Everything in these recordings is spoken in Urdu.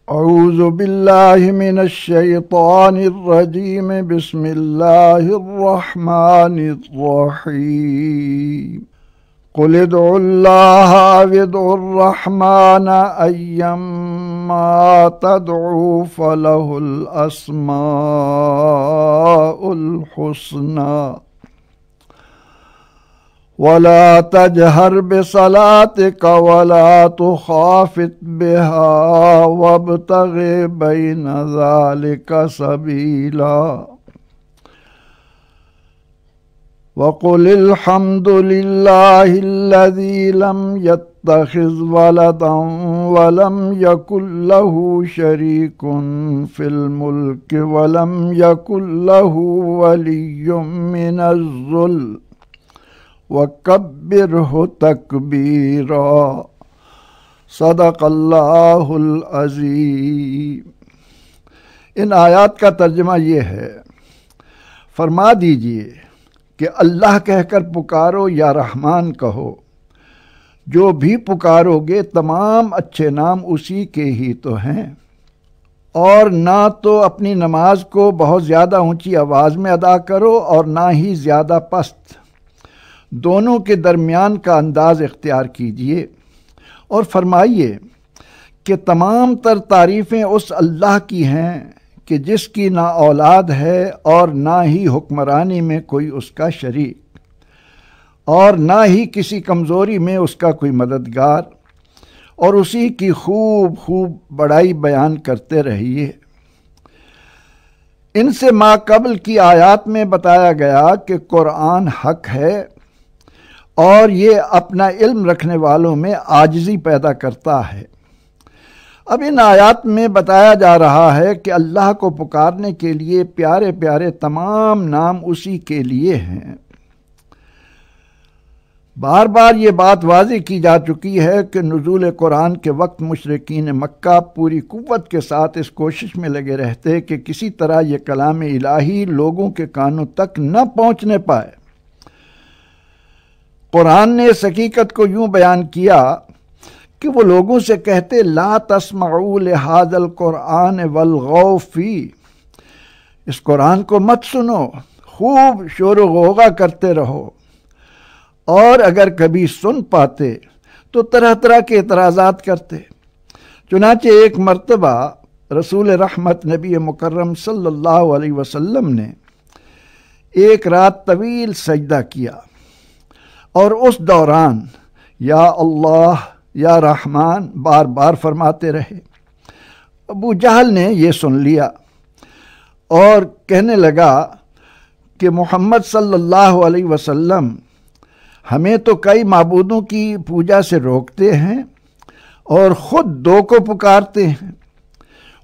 أعوذ بالله من الشيطان الرجيم بسم الله الرحمن الرحيم قل ادعوا الله أو ادعوا الرحمن أيما تدعوا فله الأسماء الحسنى ولا تجهر بصلاتك ولا تخافت بها وابتغ بين ذلك سبيلا وقل الحمد لله الذي لم يتخذ ولدا ولم يكن له شريك في الملك ولم يكن له ولي من الذل وَكَبِّرْهُ تَكْبِيرًا صدق اللہ العظیم۔ ان آیات کا ترجمہ یہ ہے، فرما دیجئے کہ اللہ کہہ کر پکارو یا رحمان کہو، جو بھی پکارو گے تمام اچھے نام اسی کے ہی تو ہیں، اور نہ تو اپنی نماز کو بہت زیادہ اونچی آواز میں ادا کرو اور نہ ہی زیادہ پست، دونوں کے درمیان کا انداز اختیار کیجیے، اور فرمائیے کہ تمام تر تعریفیں اس اللہ کی ہیں کہ جس کی نہ اولاد ہے اور نہ ہی حکمرانی میں کوئی اس کا شریک، اور نہ ہی کسی کمزوری میں اس کا کوئی مددگار، اور اسی کی خوب خوب بڑائی بیان کرتے رہیے۔ ان سے ما قبل کی آیات میں بتایا گیا کہ قرآن حق ہے اور یہ اپنا علم رکھنے والوں میں عاجزی پیدا کرتا ہے۔ اب ان آیات میں بتایا جا رہا ہے کہ اللہ کو پکارنے کے لیے پیارے پیارے تمام نام اسی کے لیے ہیں۔ بار بار یہ بات واضح کی جا چکی ہے کہ نزول قرآن کے وقت مشرکین مکہ پوری قوت کے ساتھ اس کوشش میں لگے رہتے کہ کسی طرح یہ کلام الہی لوگوں کے کانوں تک نہ پہنچنے پائے۔ قرآن نے اس حقیقت کو یوں بیان کیا کہ وہ لوگوں سے کہتے لا تسمعوا لہذا القرآن والغوا فیہ، اس قرآن کو مت سنو، خوب شور و غوغا کرتے رہو، اور اگر کبھی سن پاتے تو طرح طرح کے اعتراضات کرتے۔ چنانچہ ایک مرتبہ رسول رحمت نبی مکرم صلی اللہ علیہ وسلم نے ایک رات طویل سجدہ کیا، اور اس دوران یا اللہ یا رحمان بار بار فرماتے رہے۔ ابو جہل نے یہ سن لیا اور کہنے لگا کہ محمد صلی اللہ علیہ وسلم ہمیں تو کئی معبودوں کی پوجا سے روکتے ہیں اور خود دو کو پکارتے ہیں۔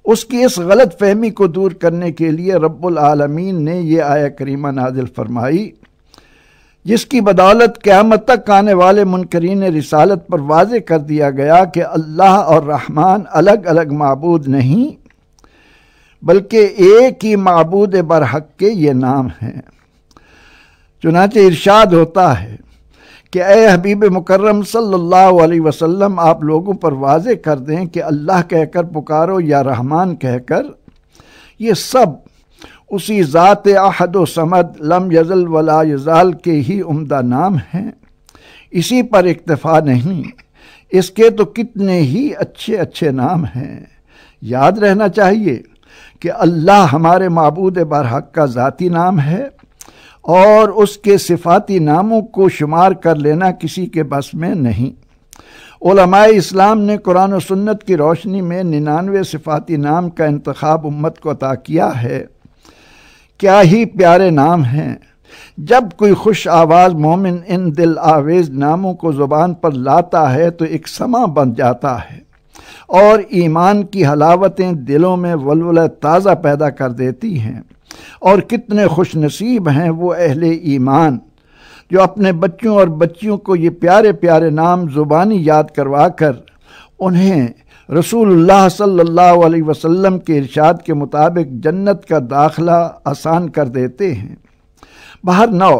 اس کی اس غلط فہمی کو دور کرنے کے لیے رب العالمین نے یہ آیہ کریمہ نازل فرمائی، جس کی بدولت قیامت تک آنے والے منکرین رسالت پر واضح کر دیا گیا کہ اللہ اور رحمان الگ الگ معبود نہیں بلکہ ایک ہی معبود برحق کے یہ نام ہیں۔ چنانچہ ارشاد ہوتا ہے کہ اے حبیب مکرم صلی اللہ علیہ وسلم آپ لوگوں پر واضح کر دیں کہ اللہ کہہ کر پکارو یا رحمان کہہ کر، یہ سب اسی ذات احد و صمد لم یزل ولا یزال کے ہی عمدہ نام ہیں۔ اسی پر اکتفا نہیں، اس کے تو کتنے ہی اچھے اچھے نام ہیں۔ یاد رہنا چاہیے کہ اللہ ہمارے معبود برحق کا ذاتی نام ہے، اور اس کے صفاتی ناموں کو شمار کر لینا کسی کے بس میں نہیں۔ علماء اسلام نے قرآن و سنت کی روشنی میں 99 صفاتی نام کا انتخاب امت کو عطا کیا ہے۔ کیا ہی پیارے نام ہیں۔ جب کوئی خوش آواز مومن ان دل آویز ناموں کو زبان پر لاتا ہے تو ایک سما بن جاتا ہے، اور ایمان کی حلاوتیں دلوں میں ولولہ تازہ پیدا کر دیتی ہیں۔ اور کتنے خوش نصیب ہیں وہ اہل ایمان جو اپنے بچوں اور بچیوں کو یہ پیارے پیارے نام زبانی یاد کروا کر انہیں رسول اللہ صلی اللہ علیہ وسلم کے ارشاد کے مطابق جنت کا داخلہ آسان کر دیتے ہیں۔ بہر نو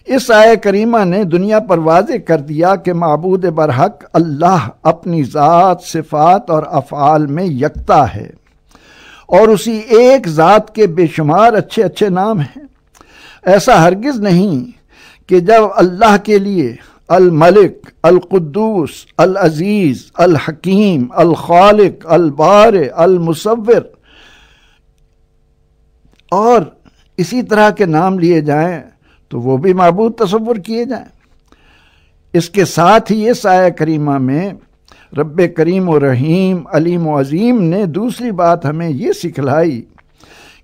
اس آیہ کریمہ نے دنیا پر واضح کر دیا کہ معبود برحق اللہ اپنی ذات، صفات اور افعال میں یکتا ہے، اور اسی ایک ذات کے بے شمار اچھے اچھے نام ہیں۔ ایسا ہرگز نہیں کہ جب اللہ کے لیے الملک، القدوس، العزیز، الحکیم، الخالق، البارئ، المصور اور اسی طرح کے نام لیے جائیں تو وہ بھی معبود تصور کیے جائیں۔ اس کے ساتھ ہی اس آیہ کریمہ میں رب کریم و رحیم، علیم و عظیم نے دوسری بات ہمیں یہ سکھلائی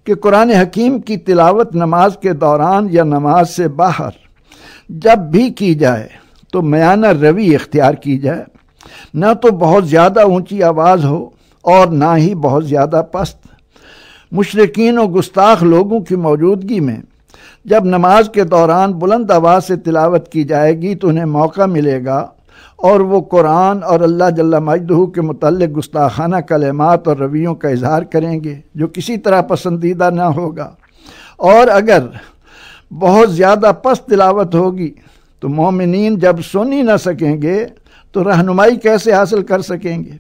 کہ قرآن حکیم کی تلاوت نماز کے دوران یا نماز سے باہر جب بھی کی جائے تو میانہ روی اختیار کی جائے، نہ تو بہت زیادہ اونچی آواز ہو اور نہ ہی بہت زیادہ پست۔ مشرکین و گستاخ لوگوں کی موجودگی میں جب نماز کے دوران بلند آواز سے تلاوت کی جائے گی تو انہیں موقع ملے گا اور وہ قرآن اور اللہ جل مجدہ کے متعلق گستاخانہ کلمات اور رویوں کا اظہار کریں گے جو کسی طرح پسندیدہ نہ ہوگا، اور اگر بہت زیادہ پست تلاوت ہوگی تو مومنین جب سن ہی نہ سکیں گے تو رہنمائی کیسے حاصل کر سکیں گے؟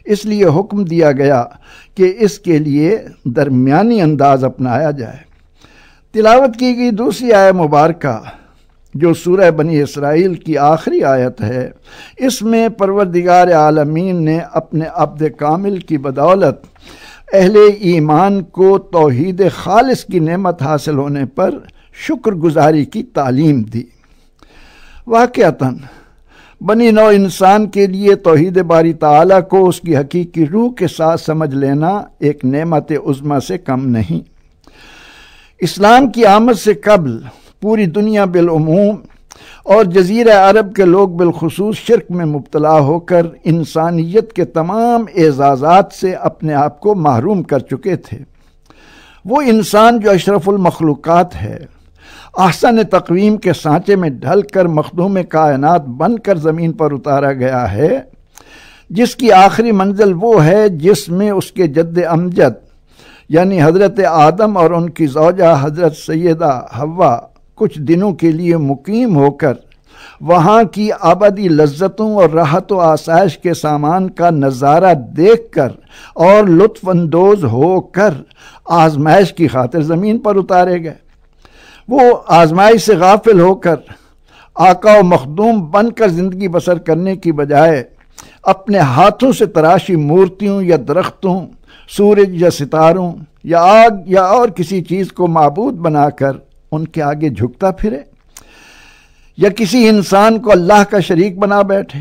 اس لیے حکم دیا گیا کہ اس کے لیے درمیانی انداز اپنایا جائے۔ تلاوت کی گئی دوسری آیہ مبارکہ جو سورہ بنی اسرائیل کی آخری آیت ہے، اس میں پروردگار عالمین نے اپنے عبد کامل کی بدولت اہل ایمان کو توحید خالص کی نعمت حاصل ہونے پر شکر گزاری کی تعلیم دی۔ واقعتاً بنی نوع انسان کے لیے توحید باری تعالیٰ کو اس کی حقیقی روح کے ساتھ سمجھ لینا ایک نعمت عظمیٰ سے کم نہیں۔ اسلام کی آمد سے قبل پوری دنیا بالعموم اور جزیرہ عرب کے لوگ بالخصوص شرک میں مبتلا ہو کر انسانیت کے تمام اعزازات سے اپنے آپ کو محروم کر چکے تھے۔ وہ انسان جو اشرف المخلوقات ہے، احسن تقویم کے سانچے میں ڈھل کر مخدوم کائنات بن کر زمین پر اتارا گیا ہے، جس کی آخری منزل وہ ہے جس میں اس کے جد امجد یعنی حضرت آدم اور ان کی زوجہ حضرت سیدہ حوا کچھ دنوں کے لیے مقیم ہو کر وہاں کی ابدی لذتوں اور راحت و آسائش کے سامان کا نظارہ دیکھ کر اور لطف اندوز ہو کر آزمائش کی خاطر زمین پر اتارے گئے۔ وہ آزمائش سے غافل ہو کر آقا و مخدوم بن کر زندگی بسر کرنے کی بجائے اپنے ہاتھوں سے تراشی مورتیوں یا درختوں، سورج یا ستاروں یا آگ یا اور کسی چیز کو معبود بنا کر ان کے آگے جھکتا پھرے، یا کسی انسان کو اللہ کا شریک بنا بیٹھے۔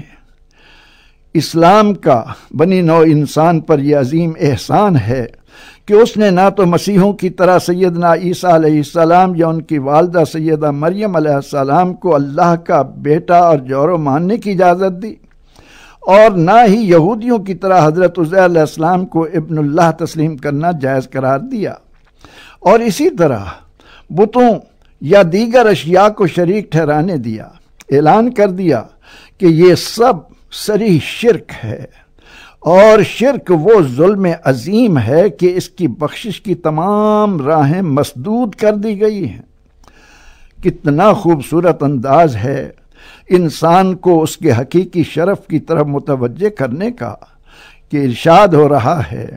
اسلام کا بنی نوع انسان پر یہ عظیم احسان ہے کہ اس نے نہ تو مسیحوں کی طرح سیدنا عیسیٰ علیہ السلام یا ان کی والدہ سیدہ مریم علیہ السلام کو اللہ کا بیٹا اور جوہر ماننے کی اجازت دی، اور نہ ہی یہودیوں کی طرح حضرت عزیر علیہ السلام کو ابن اللہ تسلیم کرنا جائز قرار دیا، اور اسی طرح بتوں یا دیگر اشیاء کو شریک ٹھہرانے دیا۔ اعلان کر دیا کہ یہ سب صریح شرک ہے، اور شرک وہ ظلم عظیم ہے کہ اس کی بخشش کی تمام راہیں مسدود کر دی گئی ہیں۔ کتنا خوبصورت انداز ہے انسان کو اس کے حقیقی شرف کی طرف متوجہ کرنے کا کہ ارشاد ہو رہا ہے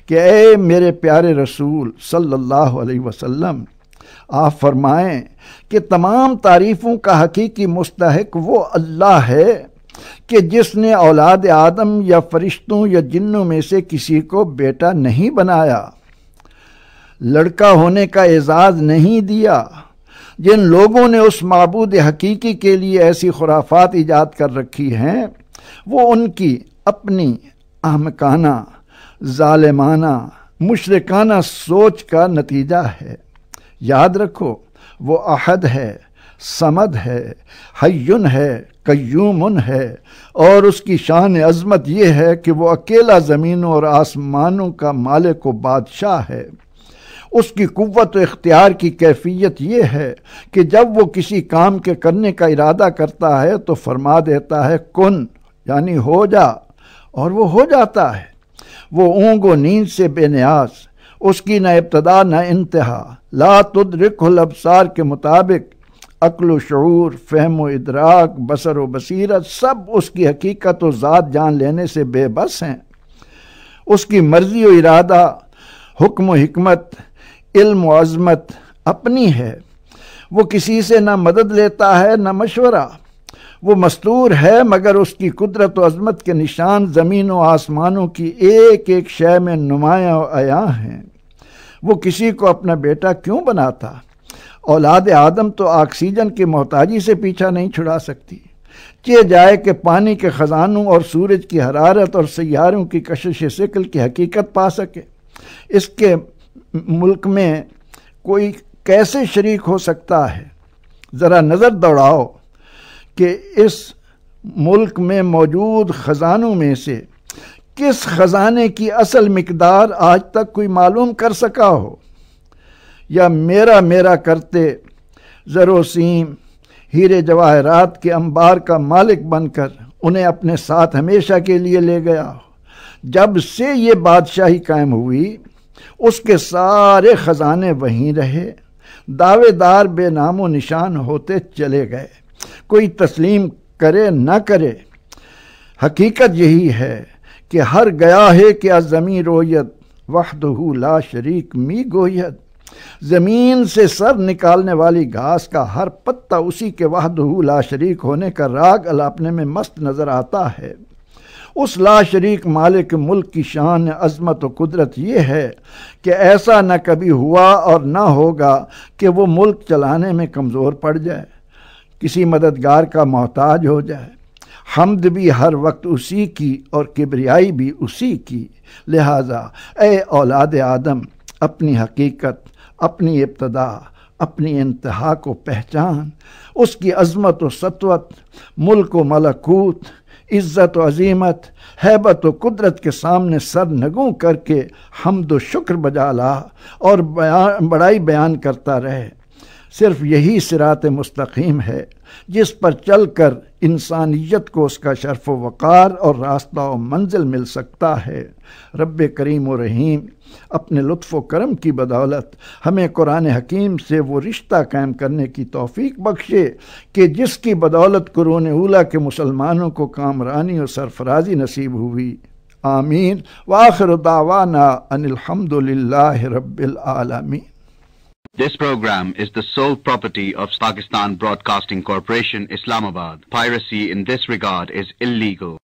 کہ اے میرے پیارے رسول صلی اللہ علیہ وسلم، آپ فرمائیں کہ تمام تعریفوں کا حقیقی مستحق وہ اللہ ہے کہ جس نے اولاد آدم یا فرشتوں یا جنوں میں سے کسی کو بیٹا نہیں بنایا، لڑکا ہونے کا اعزاز نہیں دیا۔ جن لوگوں نے اس معبود حقیقی کے لیے ایسی خرافات ایجاد کر رکھی ہیں، وہ ان کی اپنی احمقانہ، ظالمانہ، مشرکانہ سوچ کا نتیجہ ہے۔ یاد رکھو، وہ احد ہے، صمد ہے، حیٌ ہے، قیوم ہے، اور اس کی شان عظمت یہ ہے کہ وہ اکیلا زمینوں اور آسمانوں کا مالک و بادشاہ ہے۔ اس کی قوت و اختیار کی کیفیت یہ ہے کہ جب وہ کسی کام کے کرنے کا ارادہ کرتا ہے تو فرما دیتا ہے کن، یعنی ہو جا، اور وہ ہو جاتا ہے۔ وہ اونگ و نیند سے بے نیاز، اس کی نہ ابتدا نہ انتہا، لا تدرکہ الابصار کے مطابق عقل و شعور، فہم و ادراک، بصر و بصیرت، سب اس کی حقیقت و ذات جان لینے سے بے بس ہیں۔ اس کی مرضی و ارادہ، حکم و حکمت، علم و عظمت اپنی ہے۔ وہ کسی سے نہ مدد لیتا ہے نہ مشورہ۔ وہ مستور ہے مگر اس کی قدرت و عظمت کے نشان زمین و آسمانوں کی ایک ایک شے میں نمایاں و عیاں ہیں۔ وہ کسی کو اپنا بیٹا کیوں بناتا؟ اولاد آدم تو آکسیجن کی محتاجی سے پیچھا نہیں چھڑا سکتی۔ چہ جائے کہ پانی کے خزانوں اور سورج کی حرارت اور سیاروں کی کشش ثقل کی حقیقت پا سکے۔ اس کے ملک میں کوئی کیسے شریک ہو سکتا ہے؟ ذرا نظر دوڑاؤ کہ اس ملک میں موجود خزانوں میں سے کس خزانے کی اصل مقدار آج تک کوئی معلوم کر سکا ہو؟ یا میرا کرتے زر و سیم، ہیرے جواہرات کے انبار کا مالک بن کر انہیں اپنے ساتھ ہمیشہ کے لیے لے گیا ہو۔ جب سے یہ بادشاہی قائم ہوئی اس کے سارے خزانے وہیں رہے، دعوے دار بے نام و نشان ہوتے چلے گئے، کوئی تسلیم کرے نہ کرے۔ حقیقت یہی ہے کہ ہر گیا ہے کہ از زمین رویت، وحدہ لا شریک می گوید۔ زمین سے سر نکالنے والی گھاس کا ہر پتا اسی کے وحدہ لا شریک ہونے کا راگ الاپنے میں مست نظر آتا ہے۔ اس لا شریک مالک ملک کی شان عظمت و قدرت یہ ہے کہ ایسا نہ کبھی ہوا اور نہ ہوگا کہ وہ ملک چلانے میں کمزور پڑ جائے، کسی مددگار کا محتاج ہو جائے۔ حمد بھی ہر وقت اسی کی اور کبریائی بھی اسی کی۔ لہذا اے اولاد آدم، اپنی حقیقت، اپنی ابتدا، اپنی انتہا کو پہچان، اس کی عظمت و سطوت، ملک و ملکوت، عزت و عظیمت، ہیبت و قدرت کے سامنے سر نگوں کر کے حمد و شکر بجا لا اور بڑائی بیان کرتا رہے۔ صرف یہی صراط مستقیم ہے جس پر چل کر انسانیت کو اس کا شرف و وقار اور راستہ و منزل مل سکتا ہے۔ رب کریم و رحیم اپنے لطف و کرم کی بدولت ہمیں قرآن حکیم سے وہ رشتہ قائم کرنے کی توفیق بخشے کہ جس کی بدولت قرون اولیٰ کے مسلمانوں کو کامرانی اور سرفرازی نصیب ہوئی۔ آمین۔ وآخر دعوانا ان الحمد للہ رب العالمین۔ This program is the sole property of Pakistan Broadcasting Corporation, Islamabad. Piracy in this regard is illegal.